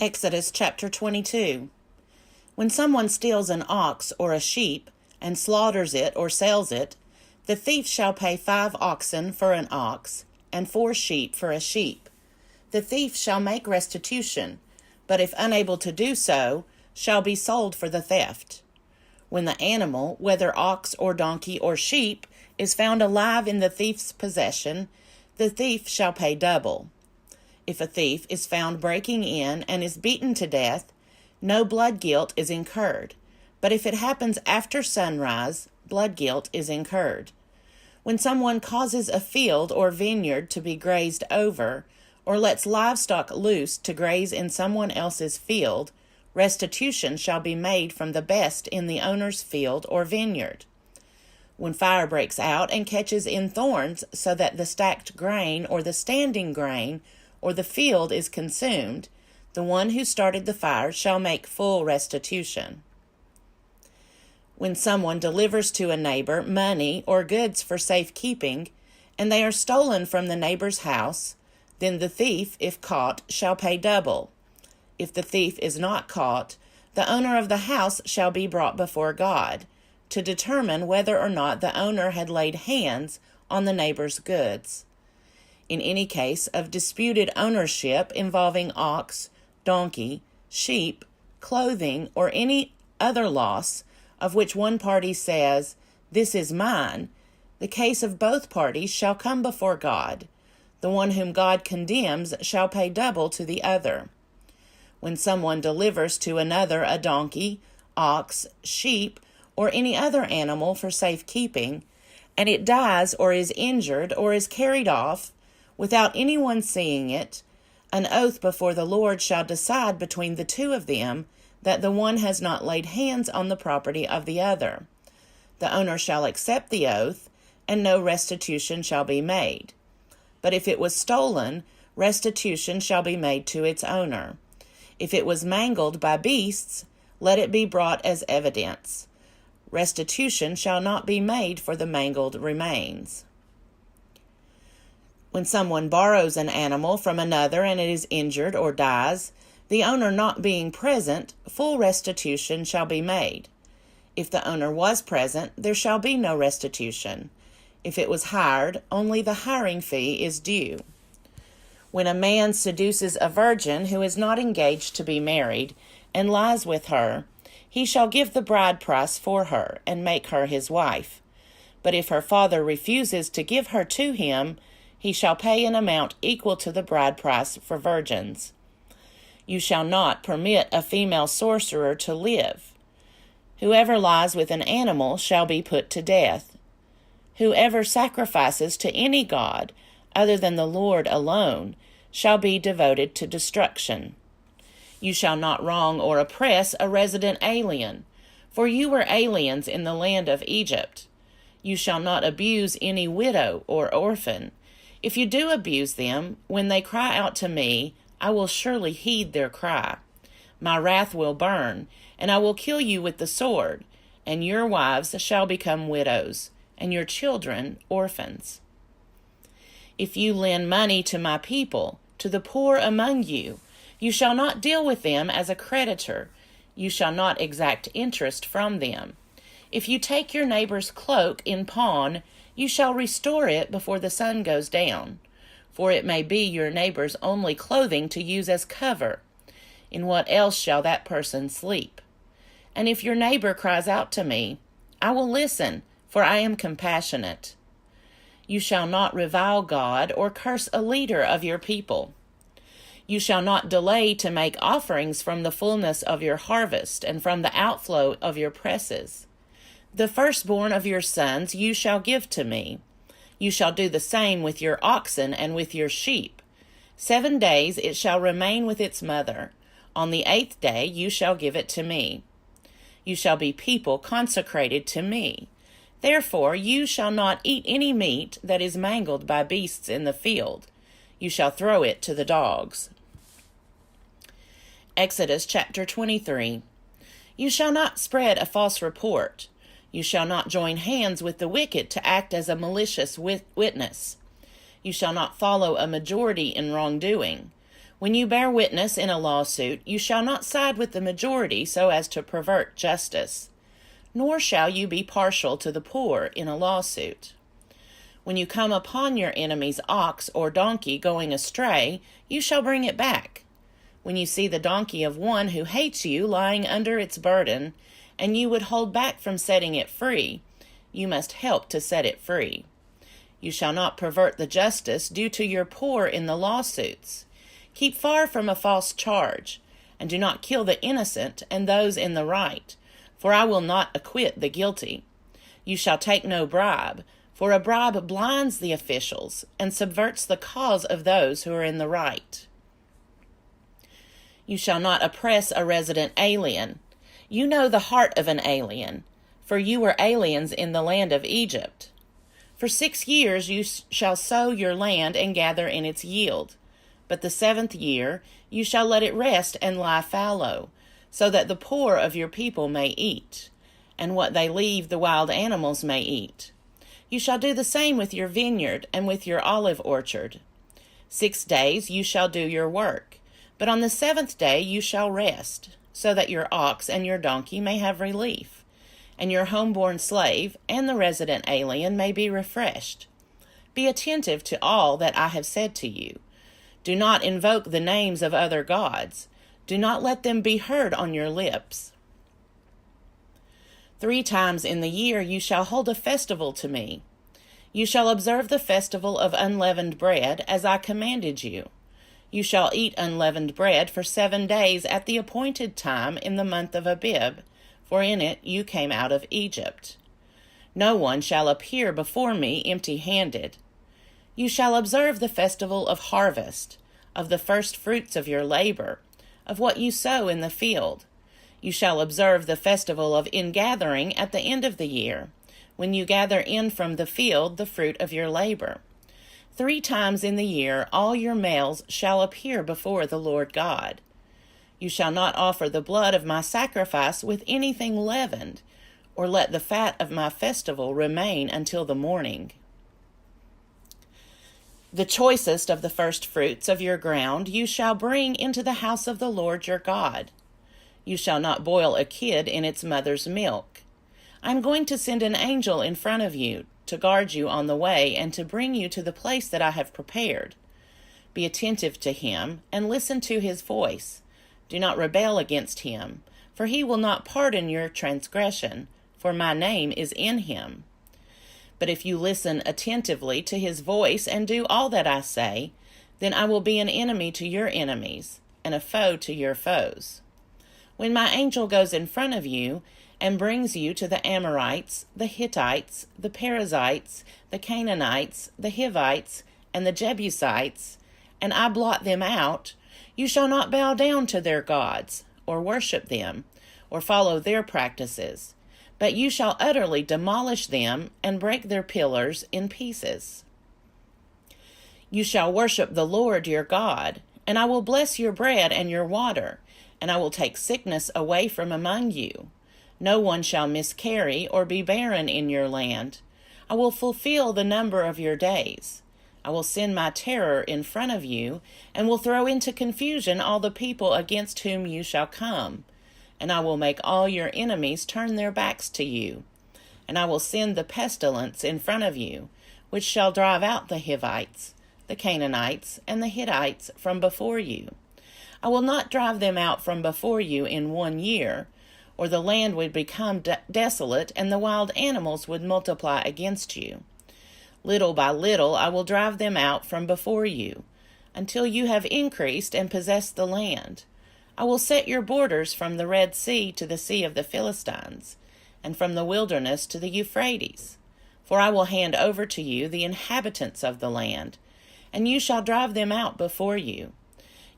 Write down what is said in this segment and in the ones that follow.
Exodus chapter 22. When someone steals an ox or a sheep and slaughters it or sells it, the thief shall pay 5 oxen for an ox and 4 sheep for a sheep. The thief shall make restitution, but if unable to do so, shall be sold for the theft. When the animal, whether ox or donkey or sheep, is found alive in the thief's possession, the thief shall pay double. If a thief is found breaking in and is beaten to death, no blood guilt is incurred. But if it happens after sunrise, blood guilt is incurred. When someone causes a field or vineyard to be grazed over, or lets livestock loose to graze in someone else's field, restitution shall be made from the best in the owner's field or vineyard. When fire breaks out and catches in thorns so that the stacked grain or the standing grain or the field is consumed, the one who started the fire shall make full restitution. When someone delivers to a neighbor money or goods for safekeeping, and they are stolen from the neighbor's house, then the thief, if caught, shall pay double. If the thief is not caught, the owner of the house shall be brought before God, to determine whether or not the owner had laid hands on the neighbor's goods. In any case of disputed ownership involving ox, donkey, sheep, clothing, or any other loss of which one party says, "This is mine," the case of both parties shall come before God. The one whom God condemns shall pay double to the other. When someone delivers to another a donkey, ox, sheep, or any other animal for safekeeping, and it dies or is injured or is carried off, without anyone seeing it, an oath before the Lord shall decide between the two of them that the one has not laid hands on the property of the other. The owner shall accept the oath, and no restitution shall be made. But if it was stolen, restitution shall be made to its owner. If it was mangled by beasts, let it be brought as evidence. Restitution shall not be made for the mangled remains. When someone borrows an animal from another and it is injured or dies, the owner not being present, full restitution shall be made. If the owner was present, there shall be no restitution. If it was hired, only the hiring fee is due. When a man seduces a virgin who is not engaged to be married and lies with her, he shall give the bride price for her and make her his wife. But if her father refuses to give her to him, he shall pay an amount equal to the bride price for virgins. You shall not permit a female sorcerer to live. Whoever lies with an animal shall be put to death. Whoever sacrifices to any god other than the Lord alone shall be devoted to destruction. You shall not wrong or oppress a resident alien, for you were aliens in the land of Egypt. You shall not abuse any widow or orphan. If you do abuse them, when they cry out to me, I will surely heed their cry. My wrath will burn, and I will kill you with the sword, and your wives shall become widows, and your children orphans. If you lend money to my people, to the poor among you, you shall not deal with them as a creditor. You shall not exact interest from them. If you take your neighbor's cloak in pawn, you shall restore it before the sun goes down, for it may be your neighbor's only clothing to use as cover. In what else shall that person sleep? And if your neighbor cries out to me, I will listen, for I am compassionate. You shall not revile God or curse a leader of your people. You shall not delay to make offerings from the fullness of your harvest and from the outflow of your presses. The firstborn of your sons you shall give to me. You shall do the same with your oxen and with your sheep. 7 days it shall remain with its mother. On the 8th day you shall give it to me. You shall be people consecrated to me. Therefore you shall not eat any meat that is mangled by beasts in the field. You shall throw it to the dogs. Exodus chapter 23. You shall not spread a false report. You shall not join hands with the wicked to act as a malicious witness. You shall not follow a majority in wrongdoing. When you bear witness in a lawsuit, you shall not side with the majority so as to pervert justice, nor shall you be partial to the poor in a lawsuit. When you come upon your enemy's ox or donkey going astray, you shall bring it back. When you see the donkey of one who hates you lying under its burden, and you would hold back from setting it free, you must help to set it free. You shall not pervert the justice due to your poor in the lawsuits. Keep far from a false charge, and do not kill the innocent and those in the right, for I will not acquit the guilty. You shall take no bribe, for a bribe blinds the officials and subverts the cause of those who are in the right. You shall not oppress a resident alien. You know the heart of an alien, for you were aliens in the land of Egypt. For 6 years you shall sow your land and gather in its yield. But the 7th year you shall let it rest and lie fallow, so that the poor of your people may eat, and what they leave the wild animals may eat. You shall do the same with your vineyard and with your olive orchard. 6 days you shall do your work, but on the 7th day you shall rest, so that your ox and your donkey may have relief, and your homeborn slave and the resident alien may be refreshed. Be attentive to all that I have said to you. Do not invoke the names of other gods. Do not let them be heard on your lips. 3 times in the year you shall hold a festival to me. You shall observe the festival of unleavened bread, as I commanded you. You shall eat unleavened bread for 7 days at the appointed time in the month of Abib, for in it you came out of Egypt. No one shall appear before me empty-handed. You shall observe the festival of harvest, of the first fruits of your labor, of what you sow in the field. You shall observe the festival of ingathering at the end of the year, when you gather in from the field the fruit of your labor. 3 times in the year all your males shall appear before the Lord God. You shall not offer the blood of my sacrifice with anything leavened, or let the fat of my festival remain until the morning. The choicest of the first fruits of your ground you shall bring into the house of the Lord your God. You shall not boil a kid in its mother's milk. I am going to send an angel in front of you to guard you on the way and to bring you to the place that I have prepared. Be attentive to him and listen to his voice. Do not rebel against him, for he will not pardon your transgression, for my name is in him. But if you listen attentively to his voice and do all that I say, then I will be an enemy to your enemies and a foe to your foes. When my angel goes in front of you and brings you to the Amorites, the Hittites, the Perizzites, the Canaanites, the Hivites, and the Jebusites, and I blot them out, you shall not bow down to their gods, or worship them, or follow their practices, but you shall utterly demolish them and break their pillars in pieces. You shall worship the Lord your God, and I will bless your bread and your water, and I will take sickness away from among you. No one shall miscarry or be barren in your land. I will fulfill the number of your days. I will send my terror in front of you, and will throw into confusion all the people against whom you shall come. And I will make all your enemies turn their backs to you. And I will send the pestilence in front of you, which shall drive out the Hivites, the Canaanites, and the Hittites from before you. I will not drive them out from before you in 1 year, or the land would become desolate, and the wild animals would multiply against you. Little by little I will drive them out from before you, until you have increased and possessed the land. I will set your borders from the Red Sea to the Sea of the Philistines, and from the wilderness to the Euphrates. For I will hand over to you the inhabitants of the land, and you shall drive them out before you.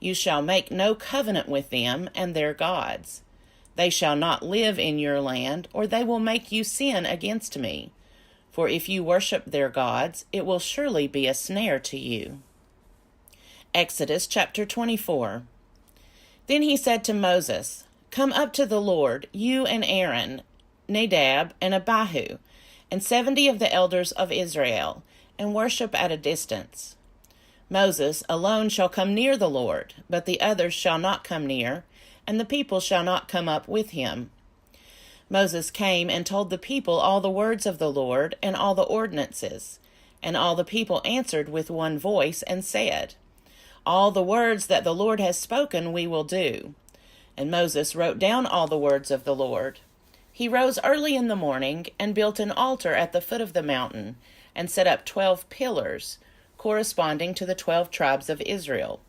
You shall make no covenant with them and their gods. They shall not live in your land, or they will make you sin against me. For if you worship their gods, it will surely be a snare to you. Exodus chapter 24. Then he said to Moses, Come up to the Lord, you and Aaron, Nadab and Abihu, and 70 of the elders of Israel, and worship at a distance. Moses alone shall come near the Lord, but the others shall not come near, and the people shall not come up with him. Moses came and told the people all the words of the Lord and all the ordinances. And all the people answered with one voice and said, All the words that the Lord has spoken we will do. And Moses wrote down all the words of the Lord. He rose early in the morning and built an altar at the foot of the mountain and set up 12 pillars, corresponding to the 12 tribes of Israel.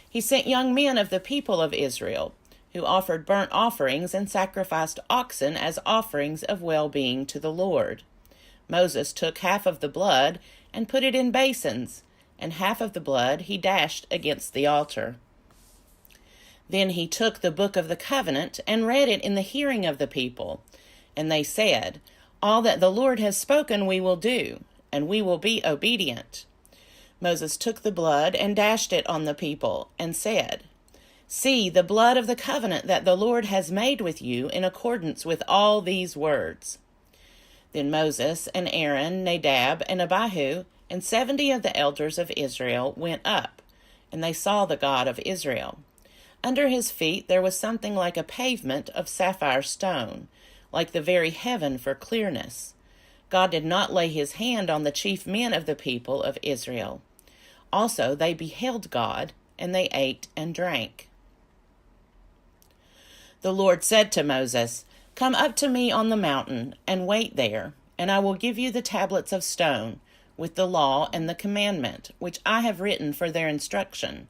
He sent young men of the people of Israel, who offered burnt offerings and sacrificed oxen as offerings of well-being to the Lord. Moses took half of the blood and put it in basins, and half of the blood he dashed against the altar. Then he took the book of the covenant and read it in the hearing of the people. And they said, All that the Lord has spoken we will do, and we will be obedient. Moses took the blood and dashed it on the people, and said, See the blood of the covenant that the Lord has made with you in accordance with all these words. Then Moses and Aaron, Nadab and Abihu, and 70 of the elders of Israel went up, and they saw the God of Israel. Under his feet there was something like a pavement of sapphire stone, like the very heaven for clearness. God did not lay his hand on the chief men of the people of Israel. Also they beheld God, and they ate and drank. The Lord said to Moses, Come up to me on the mountain, and wait there, and I will give you the tablets of stone, with the law and the commandment, which I have written for their instruction.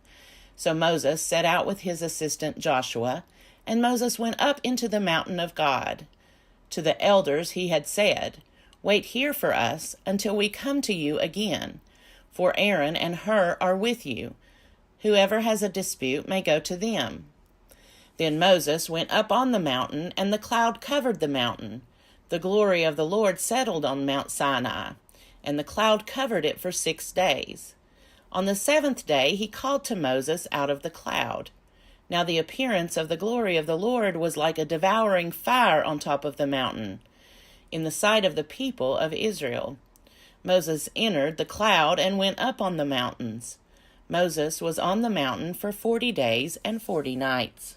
So Moses set out with his assistant Joshua, and Moses went up into the mountain of God. To the elders he had said, Wait here for us until we come to you again, for Aaron and Hur are with you. Whoever has a dispute may go to them. Then Moses went up on the mountain, and the cloud covered the mountain. The glory of the Lord settled on Mount Sinai, and the cloud covered it for 6 days. On the 7th day he called to Moses out of the cloud. Now the appearance of the glory of the Lord was like a devouring fire on top of the mountain, in the sight of the people of Israel. Moses entered the cloud and went up on the mountains. Moses was on the mountain for 40 days and 40 nights.